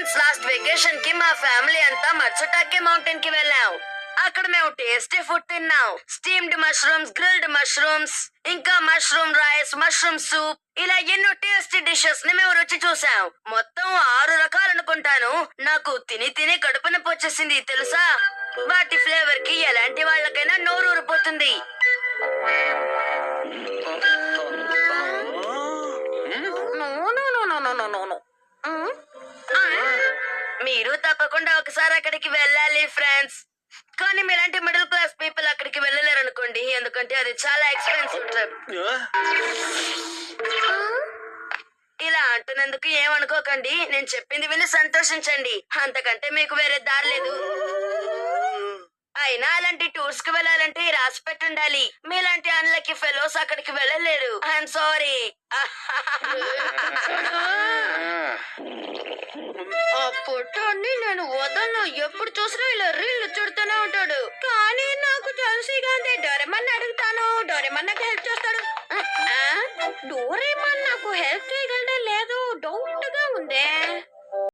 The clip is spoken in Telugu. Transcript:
ఫ్రెండ్స్ లాస్ట్ వెకేషన్ కి మా ఫ్యామిలీ అంతా మర్చుటాకే మౌంటైన్ కి వెళ్ళాం. అక్కడ మేము టేస్టీ ఫుడ్ తిన్నాం. స్టీమ్డ్ మష్రూమ్స్, గ్రిల్డ్ మష్రూమ్స్, ఇంకా మష్రూమ్ రైస్, మష్రూమ్ సూప్, ఇలా ఎన్నో టేస్టీ డిషెస్ ని మేము రుచి చూసాం. మొత్తం 6 రకాలు అనుకుంటాను. నాకు తిని తిని కడుపు నొప్పి వచ్చేసింది తెలుసా. వాటి ఫ్లేవర్ కి ఎలాంటి వాళ్ళకైనా నోరు ఊరిపోతుంది. మీరు తప్పకుండా ఒకసారి అక్కడికి వెళ్ళాలి ఫ్రెండ్స్. కానీ మీలాంటి మిడిల్ క్లాస్ పీపుల్ అక్కడికి వెళ్ళలేరు అనుకోండి, ఎందుకంటే అది చాలా ఎక్స్పెన్సివ్ ట్రిప్. ఇలా అంటున్నందుకు ఏమనుకోకండి, నేను చెప్పింది విని సంతోషించండి. అంతకంటే మీకు వేరే దారి లేదు. అయినా అలాంటి టూర్స్ కి వెళ్ళాలంటే రాసి పెట్టుండాలి. మీలాంటి అన్లకి ఫెలోస్ అక్కడికి వెళ్ళలేరు. I'm sorry. అప్పటి నేను వదలను. ఎప్పుడు చూసినా ఇలా రీళ్లు చుడుతూనే ఉంటాడు. కానీ నాకు తెలిసి గాంధీ డోరేమన్ అడుగుతాను, డోరేమన్ నాకు హెల్ప్ చేస్తాడు. డోరేమన్ నాకు హెల్ప్